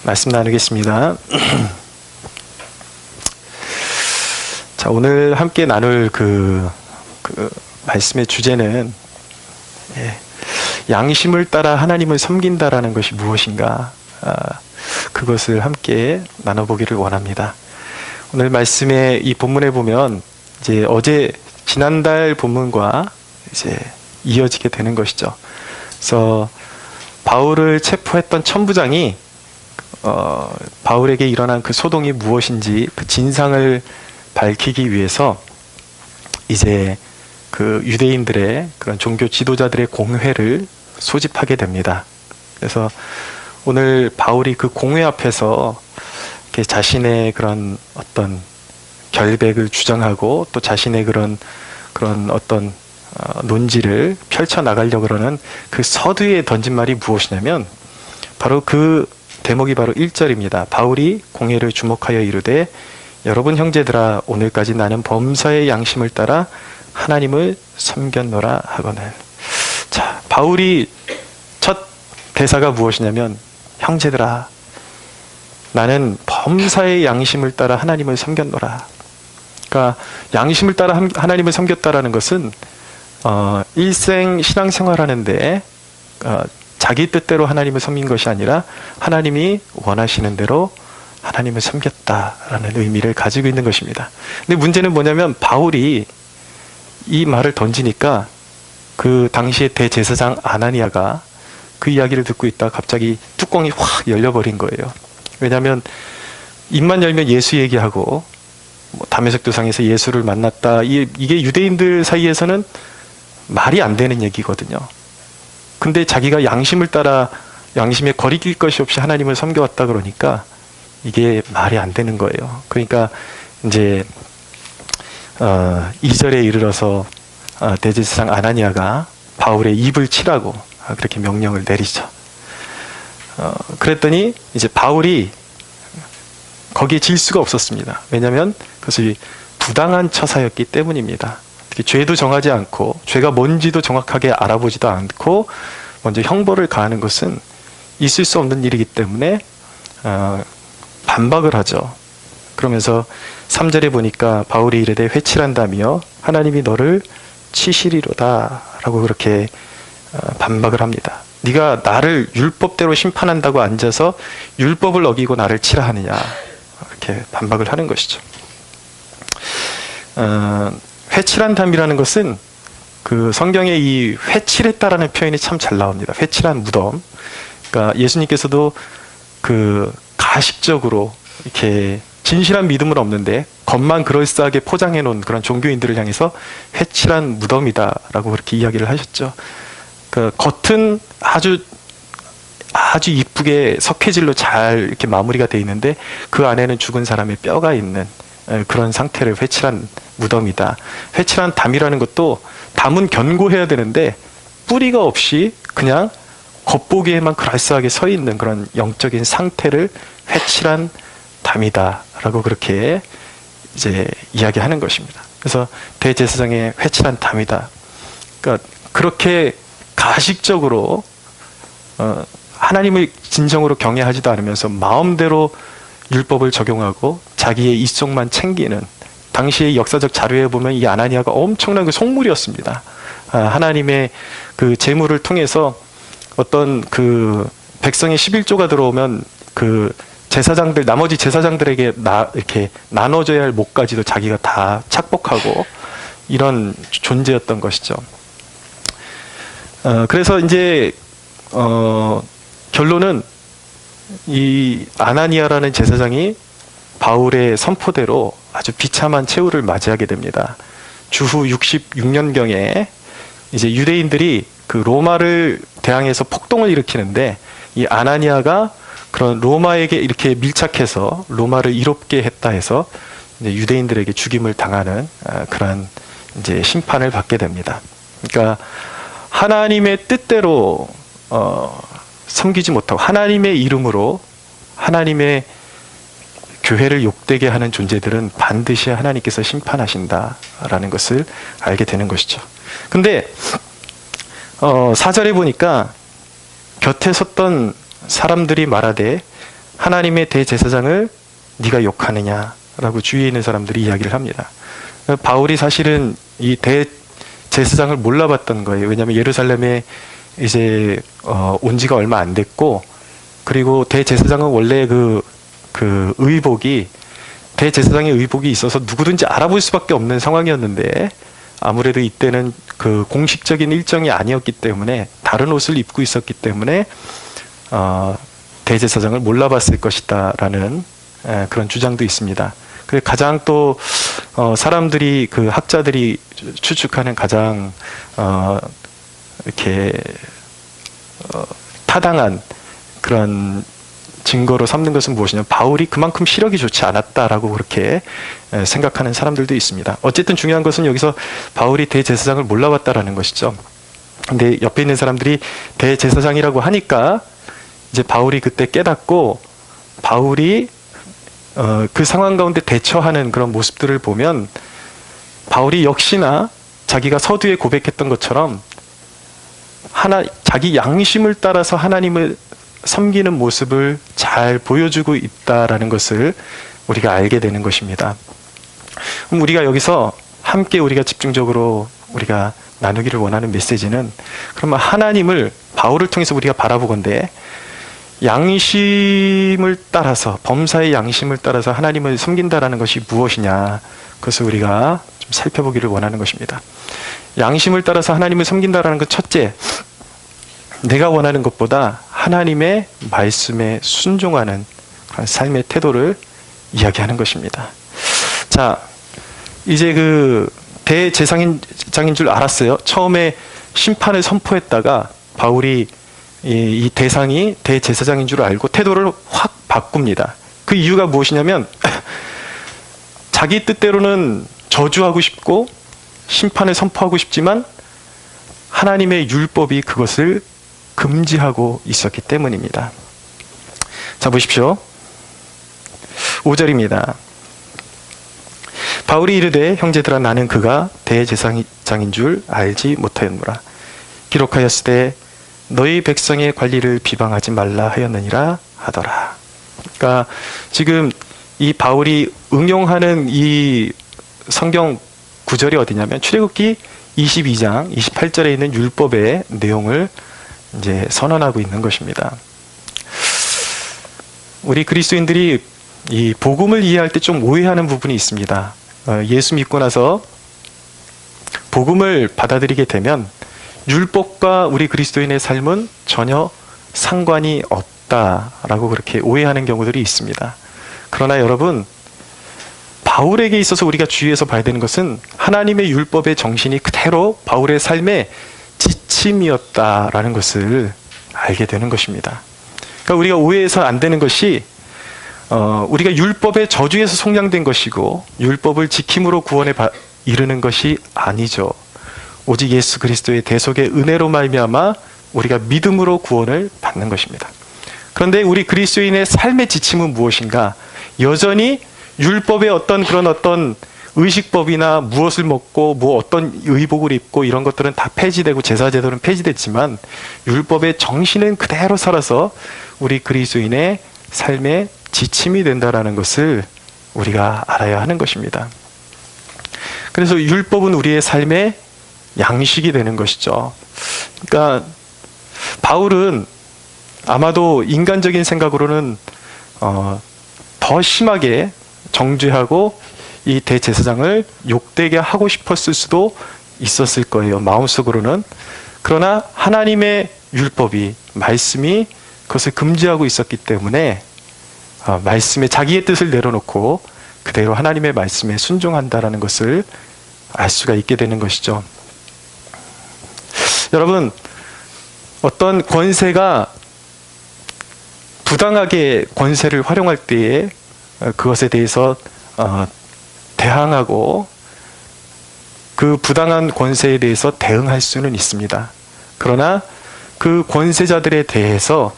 말씀 나누겠습니다. 자, 오늘 함께 나눌 그 말씀의 주제는 양심을 따라 하나님을 섬긴다라는 것이 무엇인가, 그것을 함께 나눠보기를 원합니다. 오늘 말씀의 이 본문에 보면 이제 지난달 본문과 이제 이어지게 되는 것이죠. 그래서 바울을 체포했던 천부장이 바울에게 일어난 그 소동이 무엇인지 그 진상을 밝히기 위해서 이제 그 유대인들의 그런 종교 지도자들의 공회를 소집하게 됩니다. 그래서 오늘 바울이 그 공회 앞에서 이렇게 자신의 그런 어떤 결백을 주장하고 또 자신의 그런 어떤 논지를 펼쳐 나가려고 그러는 그 서두에 던진 말이 무엇이냐면 바로 그 대목이 바로 1절입니다. 바울이 공회를 주목하여 이르되 여러분 형제들아 오늘까지 나는 범사의 양심을 따라 하나님을 섬겼노라 하거늘. 자, 바울이 첫 대사가 무엇이냐면 형제들아 나는 범사의 양심을 따라 하나님을 섬겼노라. 그러니까 양심을 따라 하나님을 섬겼다라는 것은 일생 신앙생활하는데 자기 뜻대로 하나님을 섬긴 것이 아니라 하나님이 원하시는 대로 하나님을 섬겼다라는 의미를 가지고 있는 것입니다. 근데 문제는 뭐냐면 바울이 이 말을 던지니까 그 당시에 대제사장 아나니아가 그 이야기를 듣고 있다가 갑자기 뚜껑이 확 열려버린 거예요. 왜냐하면 입만 열면 예수 얘기하고 다메섹 도상에서 예수를 만났다, 이게 유대인들 사이에서는 말이 안 되는 얘기거든요. 근데 자기가 양심을 따라 양심에 거리낄 것이 없이 하나님을 섬겨왔다 그러니까 이게 말이 안 되는 거예요. 그러니까 이제 2절에 이르러서 대제사장 아나니아가 바울의 입을 치라고 그렇게 명령을 내리죠. 그랬더니 이제 바울이 거기에 질 수가 없었습니다. 왜냐하면 그것이 부당한 처사였기 때문입니다. 죄도 정하지 않고 죄가 뭔지도 정확하게 알아보지도 않고 먼저 형벌을 가하는 것은 있을 수 없는 일이기 때문에 반박을 하죠. 그러면서 3절에 보니까 바울이 이르되 회칠한다며 하나님이 너를 치시리로다 라고 그렇게 반박을 합니다. 네가 나를 율법대로 심판한다고 앉아서 율법을 어기고 나를 치라 하느냐, 이렇게 반박을 하는 것이죠. 회칠한담이라는 것은 그 성경에 이 회칠했다라는 표현이 참 잘 나옵니다. 회칠한 무덤. 그러니까 예수님께서도 그 가식적으로 이렇게 진실한 믿음은 없는데 겉만 그럴싸하게 포장해 놓은 그런 종교인들을 향해서 회칠한 무덤이다라고 그렇게 이야기를 하셨죠. 그 겉은 아주 이쁘게 석회질로 잘 이렇게 마무리가 되어 있는데 그 안에는 죽은 사람의 뼈가 있는 그런 상태를 회칠한 무덤이다. 회칠한 담이라는 것도 담은 견고해야 되는데 뿌리가 없이 그냥 겉보기에만 그럴싸하게 서 있는 그런 영적인 상태를 회칠한 담이다 라고 그렇게 이제 이야기하는 것입니다. 그래서 대제사장의 회칠한 담이다. 그러니까 그렇게 가식적으로 하나님을 진정으로 경외하지도 않으면서 마음대로 율법을 적용하고 자기의 이속만 챙기는, 당시의 역사적 자료에 보면 이 아나니아가 엄청난 그 속물이었습니다. 하나님의 그 제물을 통해서 어떤 그 백성의 11조가 들어오면 그 제사장들, 나머지 제사장들에게 이렇게 나눠줘야 할 몫까지도 자기가 다 착복하고 이런 존재였던 것이죠. 그래서 이제 결론은 이 아나니아라는 제사장이 바울의 선포대로 아주 비참한 최후를 맞이하게 됩니다. 주후 66년경에 이제 유대인들이 그 로마를 대항해서 폭동을 일으키는데 이 아나니아가 그런 로마에게 이렇게 밀착해서 로마를 이롭게 했다 해서 이제 유대인들에게 죽임을 당하는 그런 이제 심판을 받게 됩니다. 그러니까 하나님의 뜻대로 섬기지 못하고 하나님의 이름으로 하나님의 교회를 욕되게 하는 존재들은 반드시 하나님께서 심판하신다라는 것을 알게 되는 것이죠. 근데 4절에 보니까 곁에 섰던 사람들이 말하되 하나님의 대제사장을 네가 욕하느냐라고 주위에 있는 사람들이 이야기를 합니다. 바울이 사실은 이 대제사장을 몰라봤던 거예요. 왜냐하면 예루살렘에 이제 온 지가 얼마 안 됐고, 그리고 대제사장은 원래 그 의복이, 대제사장의 의복이 있어서 누구든지 알아볼 수밖에 없는 상황이었는데, 아무래도 이때는 그 공식적인 일정이 아니었기 때문에, 다른 옷을 입고 있었기 때문에 대제사장을 몰라봤을 것이다라는 그런 주장도 있습니다. 그리고 가장 또 사람들이, 그 학자들이 추측하는 가장 이렇게 타당한 그런 증거로 삼는 것은 무엇이냐, 바울이 그만큼 시력이 좋지 않았다라고 그렇게 생각하는 사람들도 있습니다. 어쨌든 중요한 것은 여기서 바울이 대제사장을 몰라봤다라는 것이죠. 근데 옆에 있는 사람들이 대제사장이라고 하니까 이제 바울이 그때 깨닫고, 바울이 그 상황 가운데 대처하는 그런 모습들을 보면, 바울이 역시나 자기가 서두에 고백했던 것처럼 자기 양심을 따라서 하나님을 섬기는 모습을 잘 보여주고 있다라는 것을 우리가 알게 되는 것입니다. 그럼 우리가 여기서 함께 우리가 집중적으로 우리가 나누기를 원하는 메시지는, 그러면 하나님을, 바울을 통해서 우리가 바라보건대 양심을 따라서, 범사의 양심을 따라서 하나님을 섬긴다라는 것이 무엇이냐, 그것을 우리가 좀 살펴보기를 원하는 것입니다. 양심을 따라서 하나님을 섬긴다라는 것, 첫째, 내가 원하는 것보다 하나님의 말씀에 순종하는 그런 삶의 태도를 이야기하는 것입니다. 자, 이제 그 대제사장인 줄 알았어요. 처음에 심판을 선포했다가 바울이 이 대상이 대제사장인 줄 알고 태도를 확 바꿉니다. 그 이유가 무엇이냐면 자기 뜻대로는 저주하고 싶고 심판을 선포하고 싶지만 하나님의 율법이 그것을 금지하고 있었기 때문입니다. 자, 보십시오. 5절입니다. 바울이 이르되 형제들아 나는 그가 대제사장인 줄 알지 못하였노라. 기록하였으되 너희 백성의 관리를 비방하지 말라 하였느니라 하더라. 그러니까 지금 이 바울이 응용하는 이 성경 구절이 어디냐면 출애굽기 22장 28절에 있는 율법의 내용을 이제 선언하고 있는 것입니다. 우리 그리스도인들이 이 복음을 이해할 때 좀 오해하는 부분이 있습니다. 예수 믿고 나서 복음을 받아들이게 되면 율법과 우리 그리스도인의 삶은 전혀 상관이 없다라고 그렇게 오해하는 경우들이 있습니다. 그러나 여러분, 바울에게 있어서 우리가 주의해서 봐야 되는 것은 하나님의 율법의 정신이 그대로 바울의 삶의 지침이었다라는 것을 알게 되는 것입니다. 그러니까 우리가 오해해서 안 되는 것이 우리가 율법의 저주에서 속량된 것이고 율법을 지킴으로 구원에 이르는 것이 아니죠. 오직 예수 그리스도의 대속의 은혜로 말미암아 우리가 믿음으로 구원을 받는 것입니다. 그런데 우리 그리스도인의 삶의 지침은 무엇인가? 여전히 율법의 어떤 의식법이나 무엇을 먹고 어떤 의복을 입고 이런 것들은 다 폐지되고 제사제도는 폐지됐지만 율법의 정신은 그대로 살아서 우리 그리스도인의 삶의 지침이 된다라는 것을 우리가 알아야 하는 것입니다. 그래서 율법은 우리의 삶의 양식이 되는 것이죠. 그러니까 바울은 아마도 인간적인 생각으로는 더 심하게 정죄하고 이 대제사장을 욕되게 하고 싶었을 수도 있었을 거예요. 마음속으로는. 그러나 하나님의 율법이, 말씀이 그것을 금지하고 있었기 때문에 말씀에 자기의 뜻을 내려놓고 그대로 하나님의 말씀에 순종한다라는 것을 알 수가 있게 되는 것이죠. 여러분, 어떤 권세가 부당하게 권세를 활용할 때에 그것에 대해서 대항하고 그 부당한 권세에 대해서 대응할 수는 있습니다. 그러나 그 권세자들에 대해서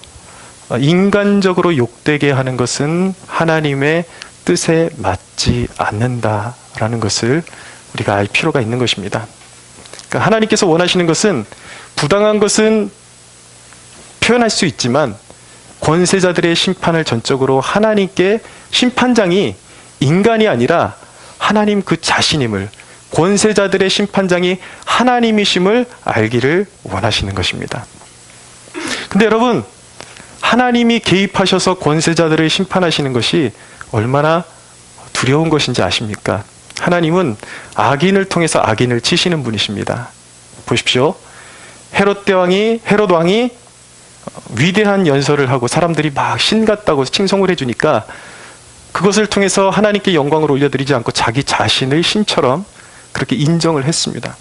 인간적으로 욕되게 하는 것은 하나님의 뜻에 맞지 않는다라는 것을 우리가 알 필요가 있는 것입니다. 그러니까 하나님께서 원하시는 것은 부당한 것은 표현할 수 있지만 권세자들의 심판을 전적으로 하나님께, 심판장이 인간이 아니라 하나님 그 자신임을, 권세자들의 심판장이 하나님이심을 알기를 원하시는 것입니다. 근데 여러분, 하나님이 개입하셔서 권세자들을 심판하시는 것이 얼마나 두려운 것인지 아십니까? 하나님은 악인을 통해서 악인을 치시는 분이십니다. 보십시오. 헤롯 왕이 위대한 연설을 하고 사람들이 막 신 같다고 칭송을 해주니까 그것을 통해서 하나님께 영광을 올려드리지 않고 자기 자신을 신처럼 그렇게 인정을 했습니다.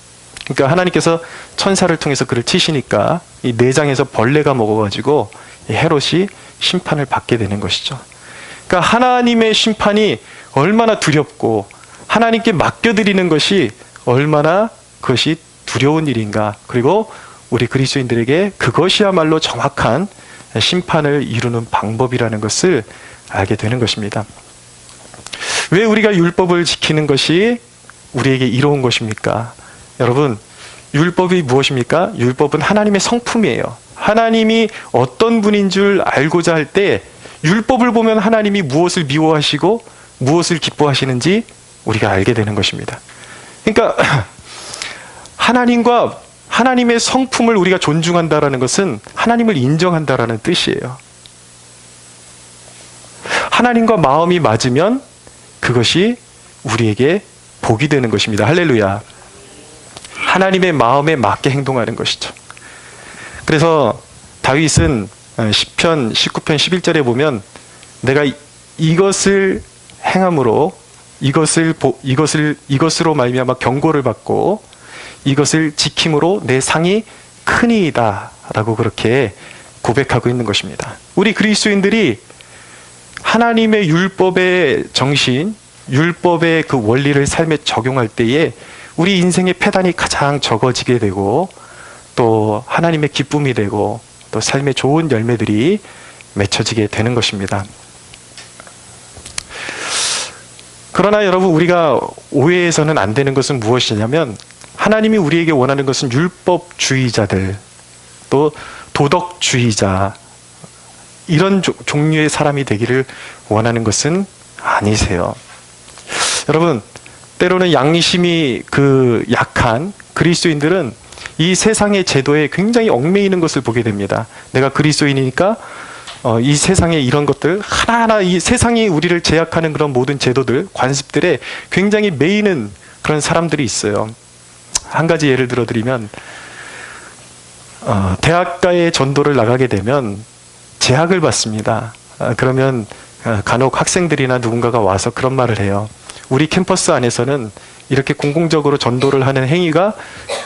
그러니까 하나님께서 천사를 통해서 그를 치시니까 이 내장에서 벌레가 먹어가지고 헤롯이 심판을 받게 되는 것이죠. 그러니까 하나님의 심판이 얼마나 두렵고 하나님께 맡겨드리는 것이 얼마나 그것이 두려운 일인가. 그리고 우리 그리스도인들에게 그것이야말로 정확한 심판을 이루는 방법이라는 것을 알게 되는 것입니다. 왜 우리가 율법을 지키는 것이 우리에게 이로운 것입니까? 여러분, 율법이 무엇입니까? 율법은 하나님의 성품이에요. 하나님이 어떤 분인 줄 알고자 할 때 율법을 보면 하나님이 무엇을 미워하시고 무엇을 기뻐하시는지 우리가 알게 되는 것입니다. 그러니까 하나님의 성품을 우리가 존중한다라는 것은 하나님을 인정한다라는 뜻이에요. 하나님과 마음이 맞으면 그것이 우리에게 복이 되는 것입니다. 할렐루야. 하나님의 마음에 맞게 행동하는 것이죠. 그래서 다윗은 시편 19편 11절에 보면 내가 이것을 행함으로 이것으로 말미암아 경고를 받고 이것을 지킴으로 내 상이 크니이다 라고 그렇게 고백하고 있는 것입니다. 우리 그리스도인들이 하나님의 율법의 정신, 율법의 그 원리를 삶에 적용할 때에 우리 인생의 패단이 가장 적어지게 되고 또 하나님의 기쁨이 되고 또 삶의 좋은 열매들이 맺혀지게 되는 것입니다. 그러나 여러분, 우리가 오해해서는 안 되는 것은 무엇이냐면 하나님이 우리에게 원하는 것은 율법주의자들, 또 도덕주의자, 이런 종류의 사람이 되기를 원하는 것은 아니세요. 여러분, 때로는 양심이 약한 그리스도인들은 이 세상의 제도에 굉장히 얽매이는 것을 보게 됩니다. 내가 그리스도인이니까 이 세상의 이런 것들 하나하나, 이 세상이 우리를 제약하는 그런 모든 제도들, 관습들에 굉장히 매이는 그런 사람들이 있어요. 한 가지 예를 들어드리면 대학가에 전도를 나가게 되면 제약을 받습니다. 그러면 간혹 학생들이나 누군가가 와서 그런 말을 해요. 우리 캠퍼스 안에서는 이렇게 공공적으로 전도를 하는 행위가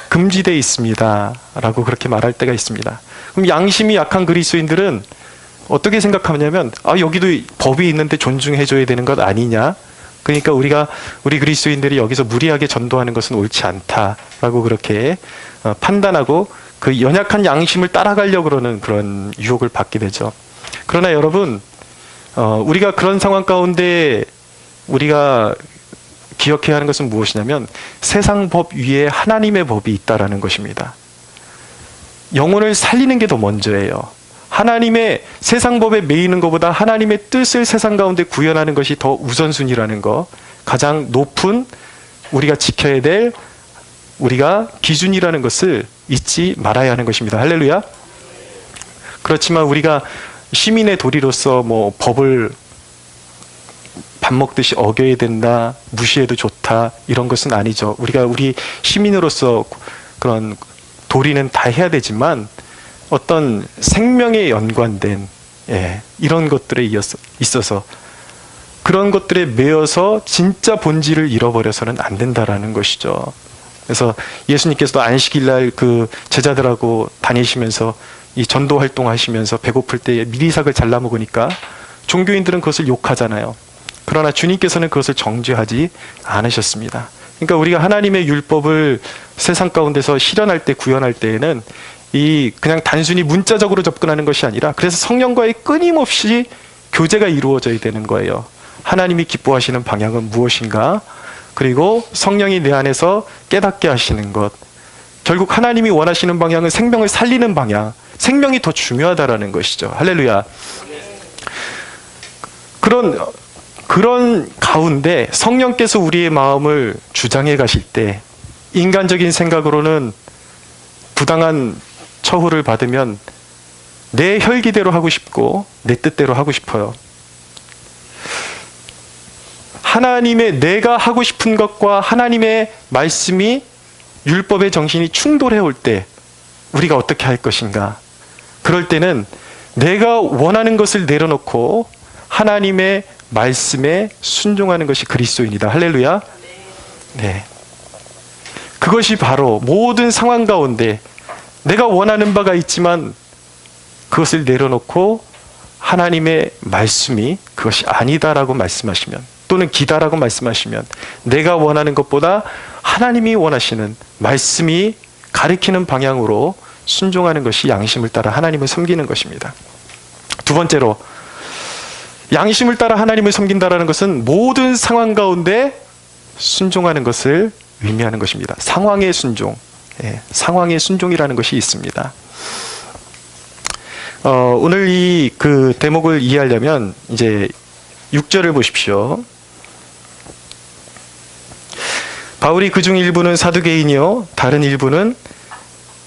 금지되어 있습니다 라고 그렇게 말할 때가 있습니다. 그럼 양심이 약한 그리스도인들은 어떻게 생각하냐면 여기도 법이 있는데 존중해줘야 되는 것 아니냐, 그러니까 우리 그리스도인들이 여기서 무리하게 전도하는 것은 옳지 않다라고 그렇게 판단하고 그 연약한 양심을 따라가려고 그러는 그런 유혹을 받게 되죠. 그러나 여러분, 우리가 그런 상황 가운데 우리가 기억해야 하는 것은 무엇이냐면 세상 법 위에 하나님의 법이 있다라는 것입니다. 영혼을 살리는 게 더 먼저예요. 하나님의 세상 법에 매이는 것보다 하나님의 뜻을 세상 가운데 구현하는 것이 더 우선순위라는 것, 가장 높은 우리가 지켜야 될 우리가 기준이라는 것을 잊지 말아야 하는 것입니다. 할렐루야. 그렇지만 우리가 시민의 도리로서 법을 밥 먹듯이 어겨야 된다, 무시해도 좋다, 이런 것은 아니죠. 우리 시민으로서 그런 도리는 다 해야 되지만 어떤 생명에 연관된 이런 것들에 있어서 그런 것들에 매여서 진짜 본질을 잃어버려서는 안 된다라는 것이죠. 그래서 예수님께서도 안식일날 그 제자들하고 다니시면서 이 전도 활동하시면서 배고플 때 미리삭을 잘라 먹으니까 종교인들은 그것을 욕하잖아요. 그러나 주님께서는 그것을 정죄하지 않으셨습니다. 그러니까 우리가 하나님의 율법을 세상 가운데서 실현할 때, 구현할 때에는 그냥 단순히 문자적으로 접근하는 것이 아니라 그래서 성령과의 끊임없이 교제가 이루어져야 되는 거예요. 하나님이 기뻐하시는 방향은 무엇인가? 그리고 성령이 내 안에서 깨닫게 하시는 것. 결국 하나님이 원하시는 방향은 생명을 살리는 방향, 생명이 더 중요하다라는 것이죠. 할렐루야. 그런 가운데 성령께서 우리의 마음을 주장해 가실 때 인간적인 생각으로는 부당한 처우를 받으면 내 혈기대로 하고 싶고 내 뜻대로 하고 싶어요. 하나님의 내가 하고 싶은 것과 하나님의 말씀이 율법의 정신이 충돌해 올 때 우리가 어떻게 할 것인가? 그럴 때는 내가 원하는 것을 내려놓고 하나님의 말씀에 순종하는 것이 그리스도인이다. 할렐루야. 네. 그것이 바로 모든 상황 가운데 내가 원하는 바가 있지만 그것을 내려놓고 하나님의 말씀이 그것이 아니다라고 말씀하시면, 또는 기다라고 말씀하시면 내가 원하는 것보다 하나님이 원하시는 말씀이 가리키는 방향으로 순종하는 것이 양심을 따라 하나님을 섬기는 것입니다. 두 번째로, 양심을 따라 하나님을 섬긴다라는 것은 모든 상황 가운데 순종하는 것을 의미하는 것입니다. 상황의 순종, 상황의 순종이라는 것이 있습니다. 오늘 이 그 대목을 이해하려면 이제 6절을 보십시오. 바울이 그중 일부는 사두개인이요 다른 일부는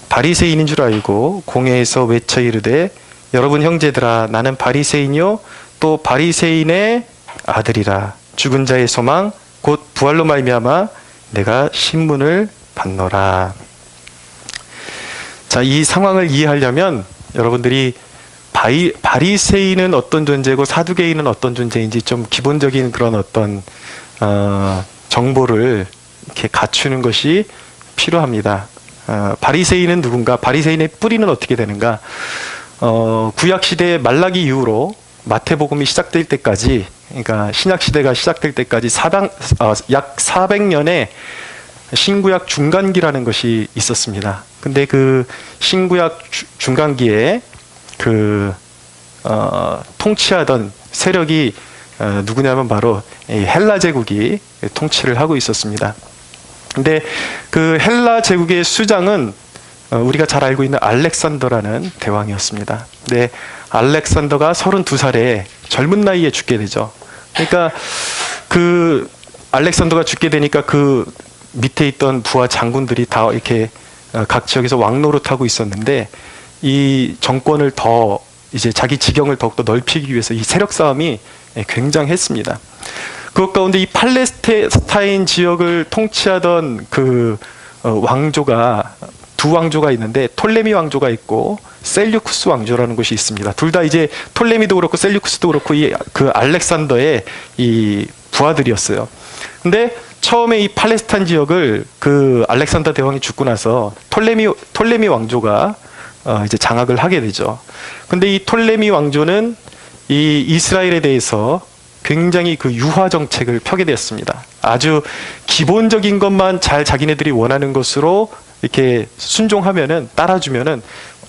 바리새인인 줄 알고 공회에서 외쳐 이르되 여러분 형제들아 나는 바리새인이요 또 바리새인의 아들이라. 죽은 자의 소망 곧 부활로 말미암아 내가 신문을 받노라. 자, 이 상황을 이해하려면 여러분들이 바리새인은 어떤 존재고 사두개인은 어떤 존재인지 좀 기본적인 그런 어떤 정보를 이렇게 갖추는 것이 필요합니다. 바리새인은 누군가? 바리새인의 뿌리는 어떻게 되는가? 구약 시대의 말라기 이후로 마태복음이 시작될 때까지, 그러니까 신약 시대가 시작될 때까지 약 400년의 신구약 중간기라는 것이 있었습니다. 근데 그 신구약 중간기에 통치하던 세력이 누구냐면 바로 헬라 제국이 통치를 하고 있었습니다. 근데 그 헬라 제국의 수장은 우리가 잘 알고 있는 알렉산더라는 대왕이었습니다. 근데 알렉산더가 32살에 젊은 나이에 죽게 되죠. 그러니까 그 알렉산더가 죽게 되니까 그 밑에 있던 부하 장군들이 다 이렇게 각 지역에서 왕노릇하고 있었는데 이 정권을 더 이제 자기 지경을 더욱더 넓히기 위해서 이 세력 싸움이 굉장했습니다. 그것 가운데 이 팔레스타인 지역을 통치하던 그 왕조가 두 왕조가 있는데 톨레미 왕조가 있고 셀류쿠스 왕조라는 것이 있습니다. 둘 다 이제 톨레미도 그렇고 셀류쿠스도 그렇고 그 알렉산더의 이 부하들이었어요. 근데 처음에 이 팔레스타인 지역을 그 알렉산더 대왕이 죽고 나서 톨레미 왕조가 이제 장악을 하게 되죠. 근데 이 톨레미 왕조는 이 이스라엘에 대해서 굉장히 그 유화 정책을 펴게 되었습니다. 아주 기본적인 것만 잘 자기네들이 원하는 것으로 이렇게 순종하면은, 따라주면은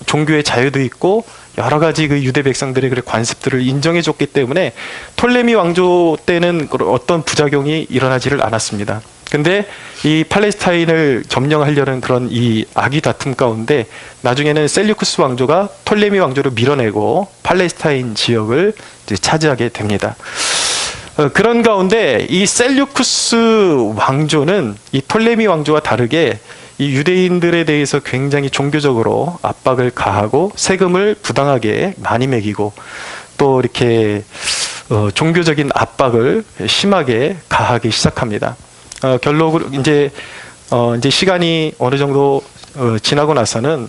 종교의 자유도 있고 여러 가지 그 유대 백성들의 그 관습들을 인정해 줬기 때문에 톨레미 왕조 때는 어떤 부작용이 일어나지를 않았습니다. 근데 이 팔레스타인을 점령하려는 그런 이 악의 다툼 가운데 나중에는 셀류쿠스 왕조가 톨레미 왕조를 밀어내고 팔레스타인 지역을 이제 차지하게 됩니다. 그런 가운데 이 셀류쿠스 왕조는 이 톨레미 왕조와 다르게 이 유대인들에 대해서 굉장히 종교적으로 압박을 가하고 세금을 부당하게 많이 매기고 또 이렇게 종교적인 압박을 심하게 가하기 시작합니다. 결론적으로 이제 시간이 어느 정도 지나고 나서는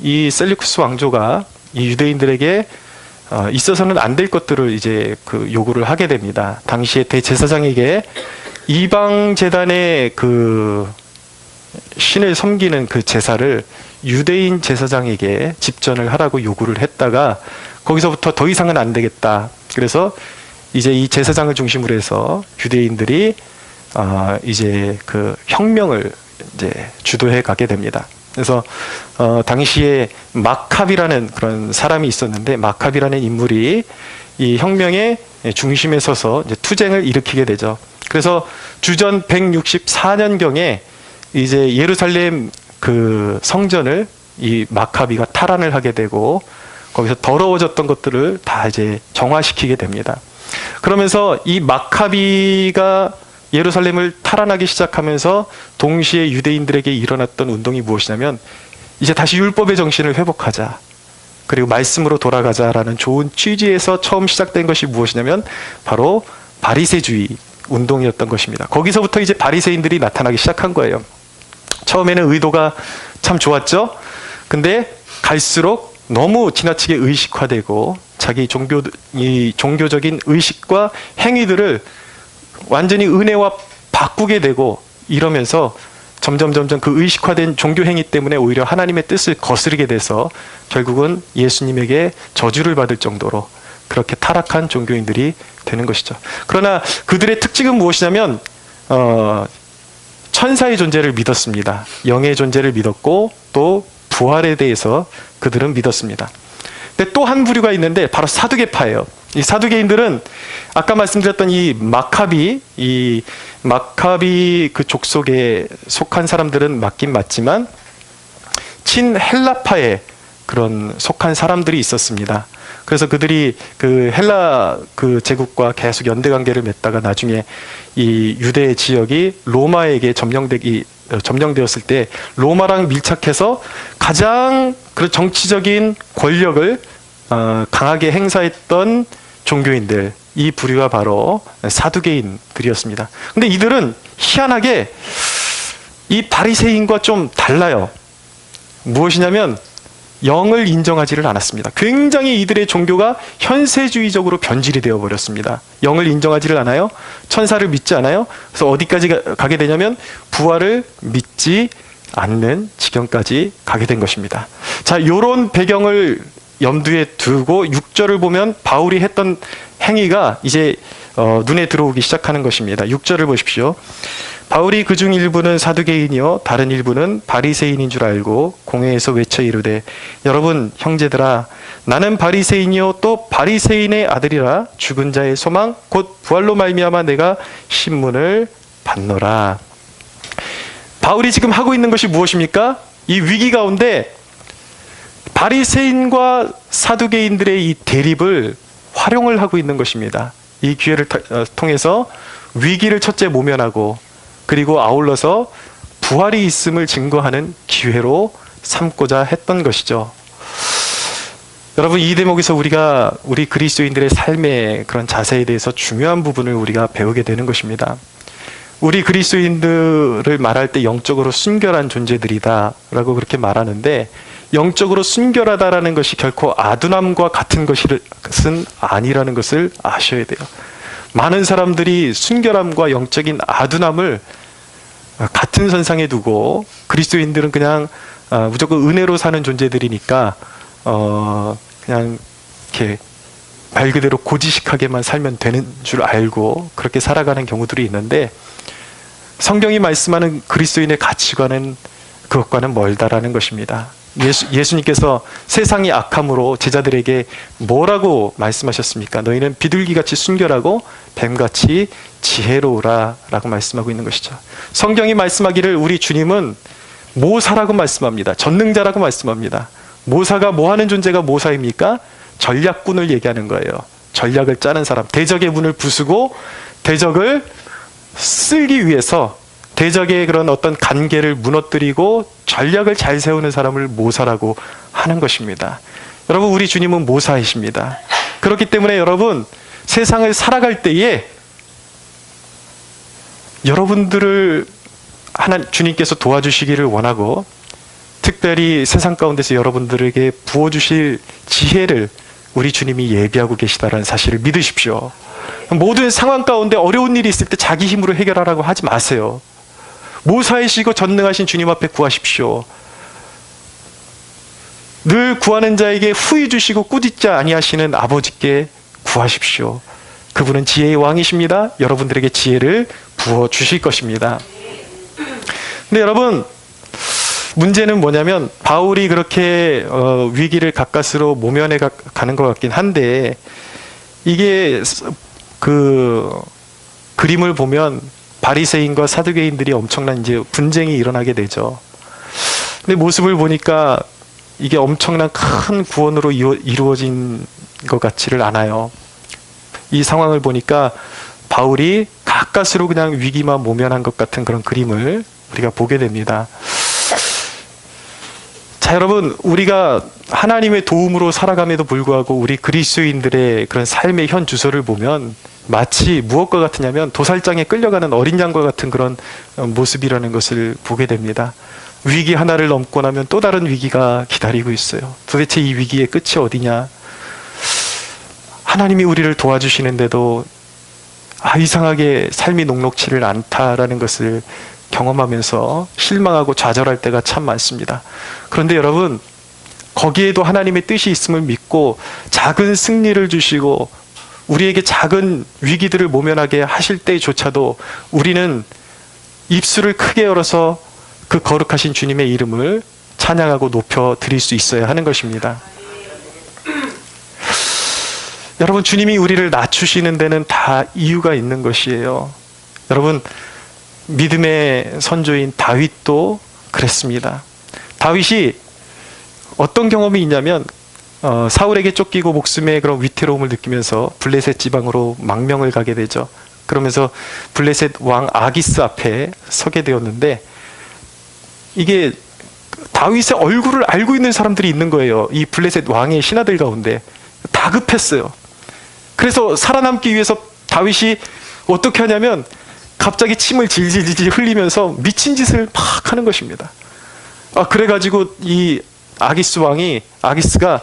이 셀류쿠스 왕조가 이 유대인들에게 있어서는 안 될 것들을 이제 그 요구를 하게 됩니다. 당시에 대제사장에게 이방 제단의 그 신을 섬기는 그 제사를 유대인 제사장에게 집전을 하라고 요구를 했다가 거기서부터 더 이상은 안 되겠다. 그래서 이제 이 제사장을 중심으로 해서 유대인들이 이제 그 혁명을 이제 주도해 가게 됩니다. 그래서 당시에 마캅이라는 그런 사람이 있었는데 마캅이라는 인물이 이 혁명의 중심에 서서 이제 투쟁을 일으키게 되죠. 그래서 주전 164년경에 이제 예루살렘 그 성전을 이 마카비가 탈환을 하게 되고 거기서 더러워졌던 것들을 다 이제 정화시키게 됩니다. 그러면서 이 마카비가 예루살렘을 탈환하기 시작하면서 동시에 유대인들에게 일어났던 운동이 무엇이냐면 이제 다시 율법의 정신을 회복하자. 그리고 말씀으로 돌아가자라는 좋은 취지에서 처음 시작된 것이 무엇이냐면 바로 바리새주의 운동이었던 것입니다. 거기서부터 이제 바리새인들이 나타나기 시작한 거예요. 처음에는 의도가 참 좋았죠. 근데 갈수록 너무 지나치게 의식화되고 자기 종교적인 의식과 행위들을 완전히 은혜와 바꾸게 되고 이러면서 점점 그 의식화된 종교 행위 때문에 오히려 하나님의 뜻을 거스르게 돼서 결국은 예수님에게 저주를 받을 정도로 그렇게 타락한 종교인들이 되는 것이죠. 그러나 그들의 특징은 무엇이냐면 천사의 존재를 믿었습니다. 영의 존재를 믿었고 또 부활에 대해서 그들은 믿었습니다. 근데 또 한 부류가 있는데 바로 사두개파예요. 이 사두개인들은 아까 말씀드렸던 이 마카비 그 족속에 속한 사람들은 맞긴 맞지만 친헬라파에 그런 속한 사람들이 있었습니다. 그래서 그들이 그 헬라 그 제국과 계속 연대 관계를 맺다가 나중에 이 유대 지역이 로마에게 점령되었을 때 로마랑 밀착해서 가장 그 정치적인 권력을 강하게 행사했던 종교인들, 이 부류가 바로 사두개인들이었습니다. 근데 이들은 희한하게 이 바리새인과 좀 달라요. 무엇이냐면 영을 인정하지를 않았습니다. 굉장히 이들의 종교가 현세주의적으로 변질이 되어버렸습니다. 영을 인정하지를 않아요. 천사를 믿지 않아요. 그래서 어디까지 가게 되냐면 부활을 믿지 않는 지경까지 가게 된 것입니다. 자, 이런 배경을 염두에 두고 6절을 보면 바울이 했던 행위가 이제 눈에 들어오기 시작하는 것입니다. 6절을 보십시오. 바울이 그중 일부는 사두개인이요 다른 일부는 바리새인인 줄 알고 공회에서 외쳐 이르되 여러분 형제들아 나는 바리새인이요 또 바리새인의 아들이라 죽은 자의 소망 곧 부활로 말미암아 내가 신문을 받노라. 바울이 지금 하고 있는 것이 무엇입니까? 이 위기 가운데 바리새인과 사두개인들의 이 대립을 활용을 하고 있는 것입니다. 이 기회를 통해서 위기를 첫째 모면하고 그리고 아울러서 부활이 있음을 증거하는 기회로 삼고자 했던 것이죠. 여러분, 이 대목에서 우리 그리스도인들의 삶의 그런 자세에 대해서 중요한 부분을 우리가 배우게 되는 것입니다. 우리 그리스도인들을 말할 때 영적으로 순결한 존재들이다라고 그렇게 말하는데 영적으로 순결하다라는 것이 결코 아둔함과 같은 것은 아니라는 것을 아셔야 돼요. 많은 사람들이 순결함과 영적인 아둔함을 같은 선상에 두고 그리스도인들은 그냥 무조건 은혜로 사는 존재들이니까 그냥 이렇게 말 그대로 고지식하게만 살면 되는 줄 알고 그렇게 살아가는 경우들이 있는데 성경이 말씀하는 그리스도인의 가치관은 그것과는 멀다라는 것입니다. 예수님께서 세상이 악함으로 제자들에게 뭐라고 말씀하셨습니까? 너희는 비둘기같이 순결하고 뱀같이 지혜로우라 라고 말씀하고 있는 것이죠. 성경이 말씀하기를 우리 주님은 모사라고 말씀합니다. 전능자라고 말씀합니다. 모사가 뭐하는 존재가 모사입니까? 전략군을 얘기하는 거예요. 전략을 짜는 사람. 대적의 문을 부수고 대적을 쓸기 위해서 대적의 그런 어떤 간계를 무너뜨리고 전략을 잘 세우는 사람을 모사라고 하는 것입니다. 여러분, 우리 주님은 모사이십니다. 그렇기 때문에 여러분, 세상을 살아갈 때에 여러분들을 주님께서 도와주시기를 원하고 특별히 세상 가운데서 여러분들에게 부어주실 지혜를 우리 주님이 예비하고 계시다는 사실을 믿으십시오. 모든 상황 가운데 어려운 일이 있을 때 자기 힘으로 해결하라고 하지 마세요. 모사이시고 전능하신 주님 앞에 구하십시오. 늘 구하는 자에게 후히 주시고 꾸짖지 아니하시는 아버지께 구하십시오. 그분은 지혜의 왕이십니다. 여러분들에게 지혜를 부어주실 것입니다. 근데 여러분, 문제는 뭐냐면 바울이 그렇게 위기를 가까스로 모면해 가는 것 같긴 한데 이게 그 그림을 보면 바리새인과 사두개인들이 엄청난 이제 분쟁이 일어나게 되죠. 근데 모습을 보니까 이게 엄청난 큰 구원으로 이루어진 것 같지를 않아요. 이 상황을 보니까 바울이 가까스로 그냥 위기만 모면한 것 같은 그런 그림을 우리가 보게 됩니다. 자, 여러분, 우리가 하나님의 도움으로 살아감에도 불구하고 우리 그리스도인들의 그런 삶의 현 주소를 보면 마치 무엇과 같으냐면 도살장에 끌려가는 어린 양과 같은 그런 모습이라는 것을 보게 됩니다. 위기 하나를 넘고 나면 또 다른 위기가 기다리고 있어요. 도대체 이 위기의 끝이 어디냐? 하나님이 우리를 도와주시는데도 이상하게 삶이 녹록지를 않다라는 것을 경험하면서 실망하고 좌절할 때가 참 많습니다. 그런데 여러분, 거기에도 하나님의 뜻이 있음을 믿고 작은 승리를 주시고 우리에게 작은 위기들을 모면하게 하실 때조차도 우리는 입술을 크게 열어서 그 거룩하신 주님의 이름을 찬양하고 높여 드릴 수 있어야 하는 것입니다. 여러분, 주님이 우리를 낮추시는 데는 다 이유가 있는 것이에요. 여러분, 믿음의 선조인 다윗도 그랬습니다. 다윗이 어떤 경험이 있냐면 사울에게 쫓기고 목숨의 그런 위태로움을 느끼면서 블레셋 지방으로 망명을 가게 되죠. 그러면서 블레셋 왕 아기스 앞에 서게 되었는데, 이게 다윗의 얼굴을 알고 있는 사람들이 있는 거예요. 이 블레셋 왕의 신하들 가운데. 다급했어요. 그래서 살아남기 위해서 다윗이 어떻게 하냐면 갑자기 침을 질질질 흘리면서 미친 짓을 막 하는 것입니다. 그래가지고 이 아기스가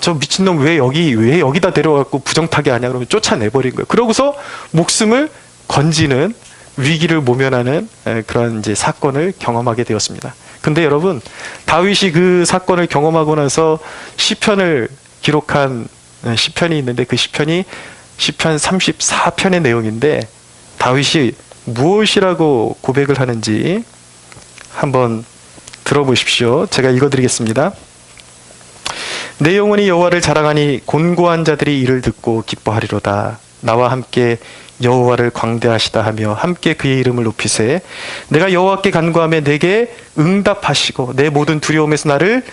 저 미친놈 왜 여기다 데려가고 부정타게 하냐 그러면 쫓아내버린 거예요. 그러고서 목숨을 건지는 위기를 모면하는 그런 이제 사건을 경험하게 되었습니다. 근데 여러분, 다윗이 그 사건을 경험하고 나서 시편을 기록한 시편이 있는데, 그 시편이 시편 34편의 내용인데 다윗이 무엇이라고 고백을 하는지 한번 들어보십시오. 제가 읽어드리겠습니다. 내 영혼이 여호와를 자랑하니 곤고한 자들이 이를 듣고 기뻐하리로다. 나와 함께 여호와를 광대하시다 하며 함께 그의 이름을 높이세. 내가 여호와께 간구하며 내게 응답하시고 내 모든 두려움에서 나를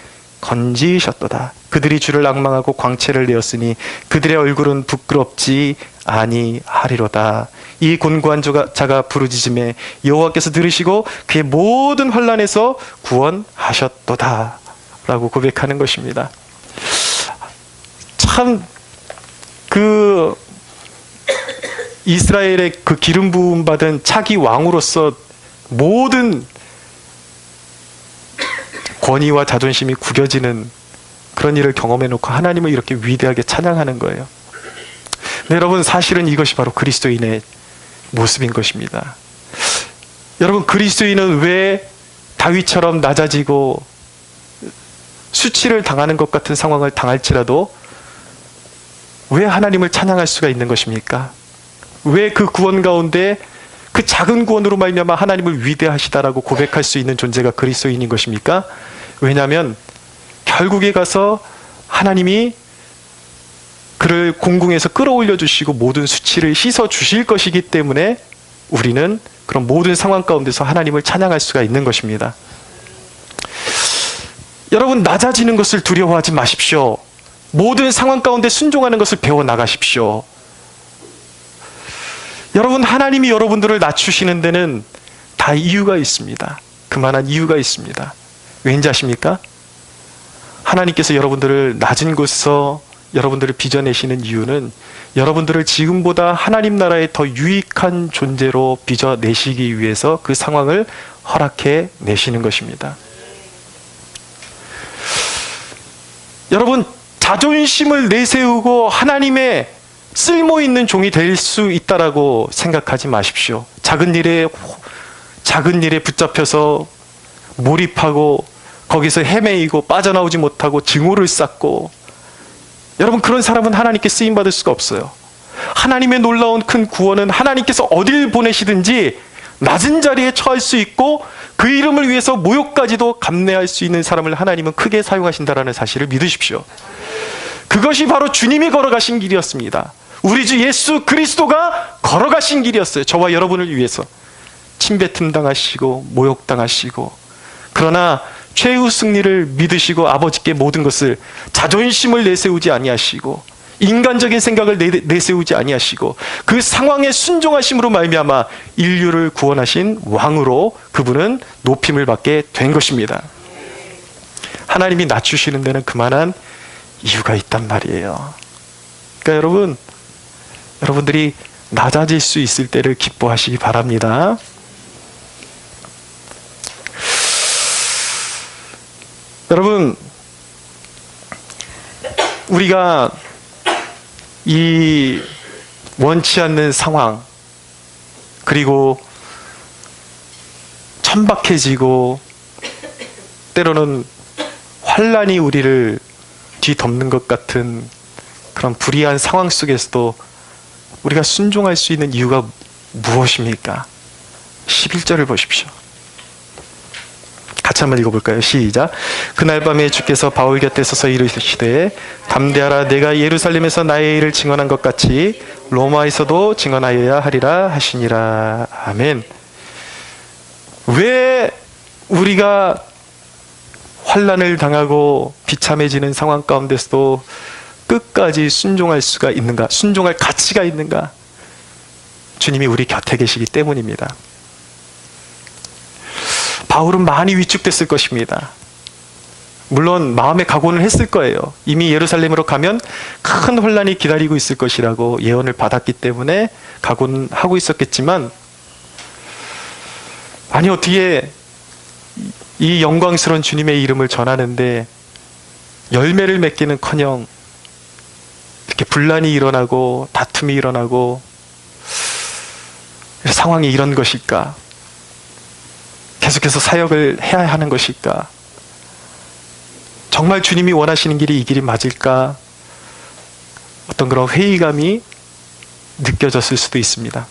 건지셨도다. 그들이 주를 앙망하고 광채를 내었으니 그들의 얼굴은 부끄럽지 아니하리로다. 이 곤고한 자가 부르짖음에 여호와께서 들으시고 그의 모든 환난에서 구원하셨도다 라고 고백하는 것입니다. 참 그 이스라엘의 그 기름 부음 받은 차기 왕으로서 모든 권위와 자존심이 구겨지는 그런 일을 경험해 놓고 하나님을 이렇게 위대하게 찬양하는 거예요. 근데 여러분, 사실은 이것이 바로 그리스도인의 모습인 것입니다. 여러분, 그리스도인은 왜 다윗처럼 낮아지고 수치를 당하는 것 같은 상황을 당할지라도 왜 하나님을 찬양할 수가 있는 것입니까? 왜 그 구원 가운데 그 작은 구원으로 말미암아 하나님을 위대하시다라고 고백할 수 있는 존재가 그리스도인인 것입니까? 왜냐하면 결국에 가서 하나님이 그를 공궁에서 끌어올려 주시고 모든 수치를 씻어 주실 것이기 때문에 우리는 그런 모든 상황 가운데서 하나님을 찬양할 수가 있는 것입니다. 여러분, 낮아지는 것을 두려워하지 마십시오. 모든 상황 가운데 순종하는 것을 배워 나가십시오. 여러분, 하나님이 여러분들을 낮추시는 데는 다 이유가 있습니다. 그만한 이유가 있습니다. 왠지 아십니까? 하나님께서 여러분들을 낮은 곳에서 여러분들을 빚어내시는 이유는 여러분들을 지금보다 하나님 나라에 더 유익한 존재로 빚어내시기 위해서 그 상황을 허락해 내시는 것입니다. 여러분, 자존심을 내세우고 하나님의 쓸모있는 종이 될 수 있다라고 생각하지 마십시오. 작은 일에 붙잡혀서 몰입하고 거기서 헤매이고 빠져나오지 못하고 증오를 쌓고, 여러분, 그런 사람은 하나님께 쓰임받을 수가 없어요. 하나님의 놀라운 큰 구원은 하나님께서 어딜 보내시든지 낮은 자리에 처할 수 있고 그 이름을 위해서 모욕까지도 감내할 수 있는 사람을 하나님은 크게 사용하신다라는 사실을 믿으십시오. 그것이 바로 주님이 걸어가신 길이었습니다. 우리 주 예수 그리스도가 걸어가신 길이었어요. 저와 여러분을 위해서 침뱉음 당하시고 모욕당하시고 그러나 최후 승리를 믿으시고 아버지께 모든 것을, 자존심을 내세우지 아니하시고 인간적인 생각을 내세우지 아니하시고 그 상황에 순종하심으로 말미암아 인류를 구원하신 왕으로 그분은 높임을 받게 된 것입니다. 하나님이 낮추시는 데는 그만한 이유가 있단 말이에요. 그러니까 여러분들이 낮아질 수 있을 때를 기뻐하시기 바랍니다. 여러분, 우리가 이 원치 않는 상황, 그리고 천박해지고 때로는 환란이 우리를 뒤덮는 것 같은 그런 불의한 상황 속에서도 우리가 순종할 수 있는 이유가 무엇입니까? 11절을 보십시오. 같이 한번 읽어볼까요? 시작. 그날 밤에 주께서 바울 곁에 서서 이르시되 담대하라, 내가 예루살렘에서 나의 일을 증언한 것 같이 로마에서도 증언하여야 하리라 하시니라. 아멘. 왜 우리가 환난을 당하고 비참해지는 상황 가운데서도 끝까지 순종할 수가 있는가? 순종할 가치가 있는가? 주님이 우리 곁에 계시기 때문입니다. 바울은 많이 위축됐을 것입니다. 물론 마음의 각오는 했을 거예요. 이미 예루살렘으로 가면 큰 혼란이 기다리고 있을 것이라고 예언을 받았기 때문에 각오는 하고 있었겠지만, 아니 어떻게 이 영광스러운 주님의 이름을 전하는데 열매를 맺기는커녕 이렇게 분란이 일어나고 다툼이 일어나고 상황이 이런 것일까? 계속해서 사역을 해야 하는 것일까? 정말 주님이 원하시는 길이 이 길이 맞을까? 어떤 그런 회의감이 느껴졌을 수도 있습니다.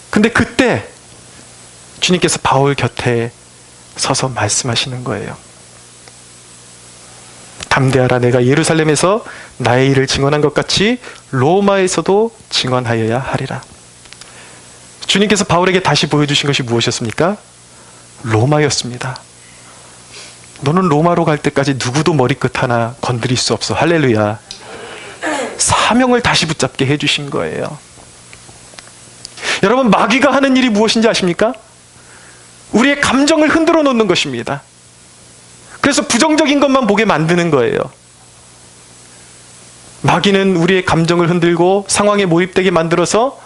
근데 그때 주님께서 바울 곁에 서서 말씀하시는 거예요. 담대하라, 내가 예루살렘에서 나의 일을 증언한 것 같이 로마에서도 증언하여야 하리라. 주님께서 바울에게 다시 보여주신 것이 무엇이었습니까? 로마였습니다. 너는 로마로 갈 때까지 누구도 머리끝 하나 건드릴 수 없어. 할렐루야. 사명을 다시 붙잡게 해주신 거예요. 여러분, 마귀가 하는 일이 무엇인지 아십니까? 우리의 감정을 흔들어 놓는 것입니다. 그래서 부정적인 것만 보게 만드는 거예요. 마귀는 우리의 감정을 흔들고 상황에 몰입되게 만들어서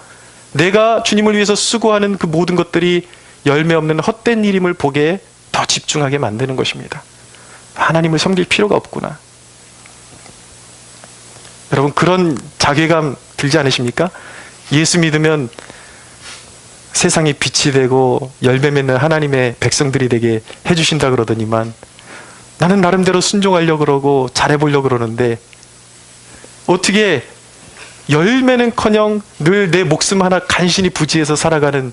내가 주님을 위해서 수고하는 그 모든 것들이 열매 없는 헛된 일임을 보게 더 집중하게 만드는 것입니다. 하나님을 섬길 필요가 없구나. 여러분, 그런 자괴감 들지 않으십니까? 예수 믿으면 세상에 빛이 되고 열매 맺는 하나님의 백성들이 되게 해주신다 그러더니만 나는 나름대로 순종하려고 그러고 잘해보려고 그러는데 어떻게 열매는커녕 늘 내 목숨 하나 간신히 부지해서 살아가는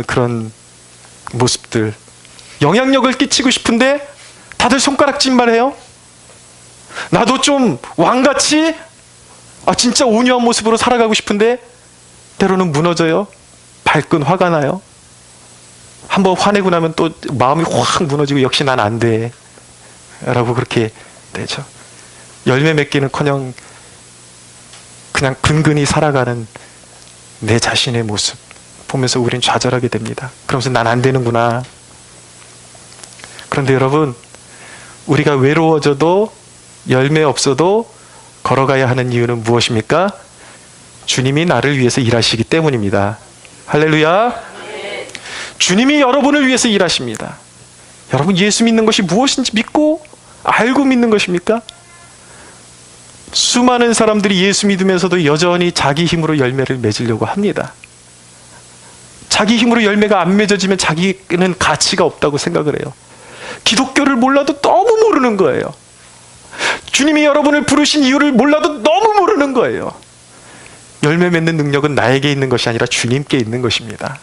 그런 모습들, 영향력을 끼치고 싶은데 다들 손가락질만 해요. 나도 좀 왕같이 진짜 온유한 모습으로 살아가고 싶은데 때로는 무너져요. 발끈 화가 나요. 한번 화내고 나면 또 마음이 확 무너지고 역시 난 안 돼 라고 그렇게 되죠. 열매 맺기는커녕 그냥 근근히 살아가는 내 자신의 모습 보면서 우린 좌절하게 됩니다. 그러면서 난 안 되는구나. 그런데 여러분, 우리가 외로워져도 열매 없어도 걸어가야 하는 이유는 무엇입니까? 주님이 나를 위해서 일하시기 때문입니다. 할렐루야. 주님이 여러분을 위해서 일하십니다. 여러분, 예수 믿는 것이 무엇인지 믿고 알고 믿는 것입니까? 수많은 사람들이 예수 믿으면서도 여전히 자기 힘으로 열매를 맺으려고 합니다. 자기 힘으로 열매가 안 맺어지면 자기는 가치가 없다고 생각을 해요. 기독교를 몰라도 너무 모르는 거예요. 주님이 여러분을 부르신 이유를 몰라도 너무 모르는 거예요. 열매 맺는 능력은 나에게 있는 것이 아니라 주님께 있는 것입니다.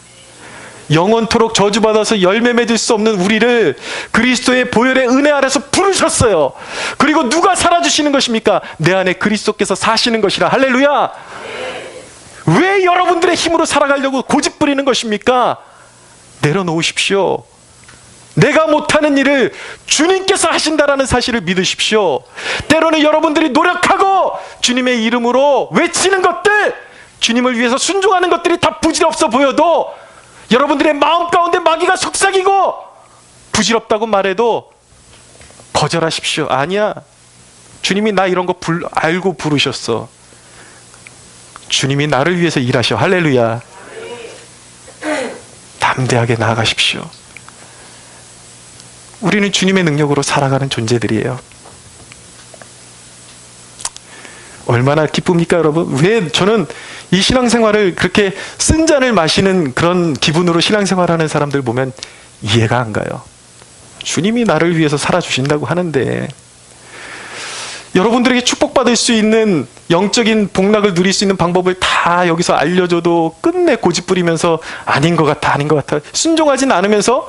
영원토록 저주받아서 열매 맺을 수 없는 우리를 그리스도의 보혈의 은혜 아래서 부르셨어요. 그리고 누가 살아주시는 것입니까? 내 안에 그리스도께서 사시는 것이라. 할렐루야. 왜 여러분들의 힘으로 살아가려고 고집 부리는 것입니까? 내려놓으십시오. 내가 못하는 일을 주님께서 하신다라는 사실을 믿으십시오. 때로는 여러분들이 노력하고 주님의 이름으로 외치는 것들, 주님을 위해서 순종하는 것들이 다 부질없어 보여도 여러분들의 마음 가운데 마귀가 속삭이고 부질없다고 말해도 거절하십시오. 아니야, 주님이 나 이런 거 알고 부르셨어. 주님이 나를 위해서 일하셔. 할렐루야. 담대하게 나아가십시오. 우리는 주님의 능력으로 살아가는 존재들이에요. 얼마나 기쁩니까, 여러분? 왜 저는 이 신앙생활을 그렇게 쓴 잔을 마시는 그런 기분으로 신앙생활하는 사람들 보면 이해가 안 가요. 주님이 나를 위해서 살아주신다고 하는데, 여러분들에게 축복받을 수 있는 영적인 복락을 누릴 수 있는 방법을 다 여기서 알려줘도 끝내 고집부리면서 아닌 것 같아, 아닌 것 같아, 순종하진 않으면서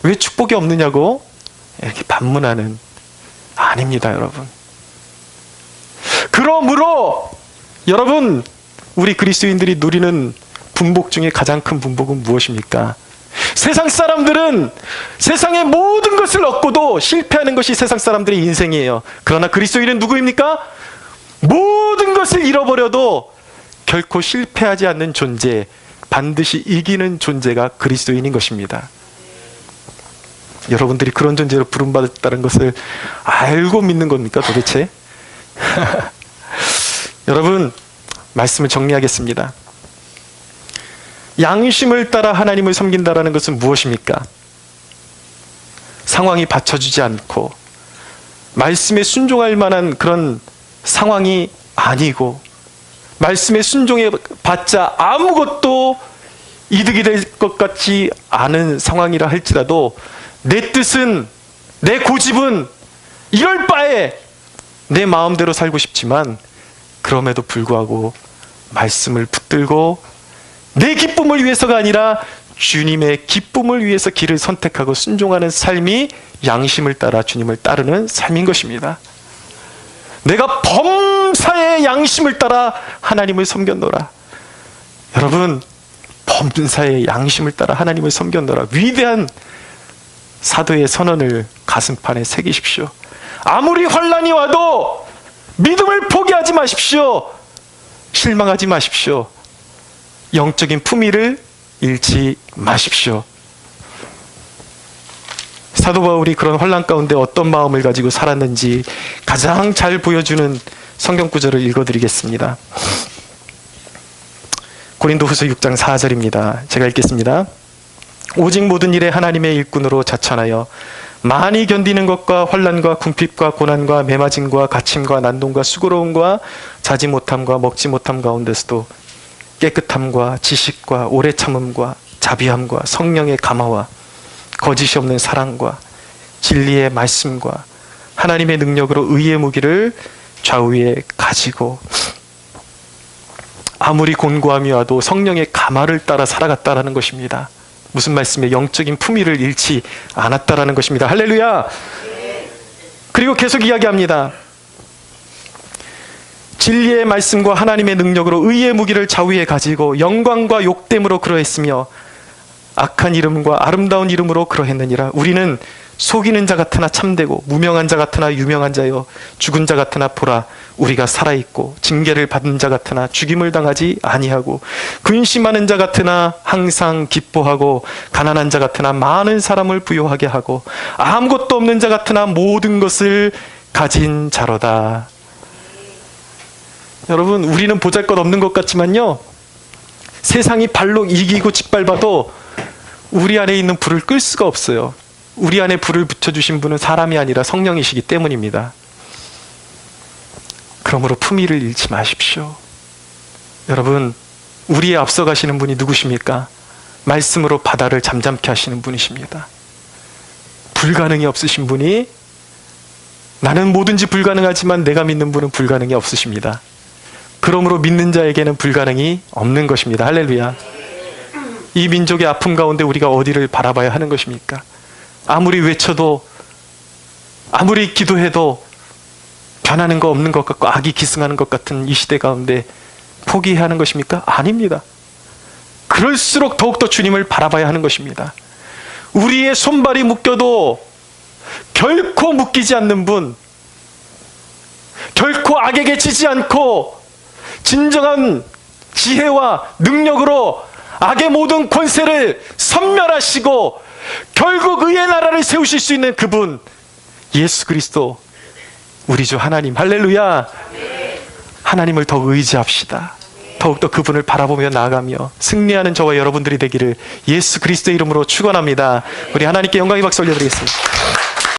왜 축복이 없느냐고 이렇게 반문하는, 아닙니다, 여러분. 그러므로 여러분, 우리 그리스도인들이 누리는 분복 중에 가장 큰 분복은 무엇입니까? 세상 사람들은 세상의 모든 것을 얻고도 실패하는 것이 세상 사람들의 인생이에요. 그러나 그리스도인은 누구입니까? 모든 것을 잃어버려도 결코 실패하지 않는 존재, 반드시 이기는 존재가 그리스도인인 것입니다. 여러분들이 그런 존재로 부름받았다는 것을 알고 믿는 겁니까, 도대체? 여러분, 말씀을 정리하겠습니다. 양심을 따라 하나님을 섬긴다라는 것은 무엇입니까? 상황이 받쳐주지 않고 말씀에 순종할 만한 그런 상황이 아니고, 말씀에 순종해 봤자 아무것도 이득이 될 것 같지 않은 상황이라 할지라도 내 뜻은, 내 고집은 이럴 바에 내 마음대로 살고 싶지만, 그럼에도 불구하고 말씀을 붙들고 내 기쁨을 위해서가 아니라 주님의 기쁨을 위해서 길을 선택하고 순종하는 삶이 양심을 따라 주님을 따르는 삶인 것입니다. 내가 범사의 양심을 따라 하나님을 섬겼노라. 여러분, 범사의 양심을 따라 하나님을 섬겼노라, 위대한 사도의 선언을 가슴판에 새기십시오. 아무리 환난이 와도 믿음을 포기하지 마십시오. 실망하지 마십시오. 영적인 품위를 잃지 마십시오. 사도 바울이 그런 환난 가운데 어떤 마음을 가지고 살았는지 가장 잘 보여주는 성경 구절을 읽어드리겠습니다. 고린도후서 6장 4절입니다. 제가 읽겠습니다. 오직 모든 일에 하나님의 일꾼으로 자천하여 많이 견디는 것과 환난과 궁핍과 고난과 매맞음과 갇힘과 난동과 수고로움과 자지 못함과 먹지 못함 가운데서도 깨끗함과 지식과 오래 참음과 자비함과 성령의 감화와 거짓이 없는 사랑과 진리의 말씀과 하나님의 능력으로 의의 무기를 좌우에 가지고 아무리 곤고함이 와도 성령의 감화를 따라 살아갔다라는 것입니다. 무슨 말씀에 영적인 품위를 잃지 않았다라는 것입니다. 할렐루야. 그리고 계속 이야기합니다. 진리의 말씀과 하나님의 능력으로 의의 무기를 좌우에 가지고 영광과 욕됨으로 그러했으며 악한 이름과 아름다운 이름으로 그러했느니라. 우리는 속이는 자 같으나 참되고 무명한 자 같으나 유명한 자여 죽은 자 같으나 보라 우리가 살아있고 징계를 받은 자 같으나 죽임을 당하지 아니하고 근심하는 자 같으나 항상 기뻐하고 가난한 자 같으나 많은 사람을 부요하게 하고 아무것도 없는 자 같으나 모든 것을 가진 자로다. 여러분, 우리는 보잘것없는 것 같지만요, 세상이 발로 이기고 짓밟아도 우리 안에 있는 불을 끌 수가 없어요. 우리 안에 불을 붙여주신 분은 사람이 아니라 성령이시기 때문입니다. 그러므로 품위를 잃지 마십시오. 여러분, 우리에 앞서가시는 분이 누구십니까? 말씀으로 바다를 잠잠케 하시는 분이십니다. 불가능이 없으신 분이, 나는 뭐든지 불가능하지만 내가 믿는 분은 불가능이 없으십니다. 그러므로 믿는 자에게는 불가능이 없는 것입니다. 할렐루야. 이 민족의 아픔 가운데 우리가 어디를 바라봐야 하는 것입니까? 아무리 외쳐도, 아무리 기도해도 변하는 거 없는 것 같고 악이 기승하는 것 같은 이 시대 가운데 포기해야 하는 것입니까? 아닙니다. 그럴수록 더욱더 주님을 바라봐야 하는 것입니다. 우리의 손발이 묶여도 결코 묶이지 않는 분, 결코 악에게 지지 않고 진정한 지혜와 능력으로 악의 모든 권세를 섬멸하시고 결국 의의 나라를 세우실 수 있는 그분, 예수 그리스도, 우리 주 하나님. 할렐루야. 하나님을 더 의지합시다. 더욱더 그분을 바라보며 나아가며 승리하는 저와 여러분들이 되기를 예수 그리스도의 이름으로 축원합니다. 우리 하나님께 영광의 박수 올려드리겠습니다.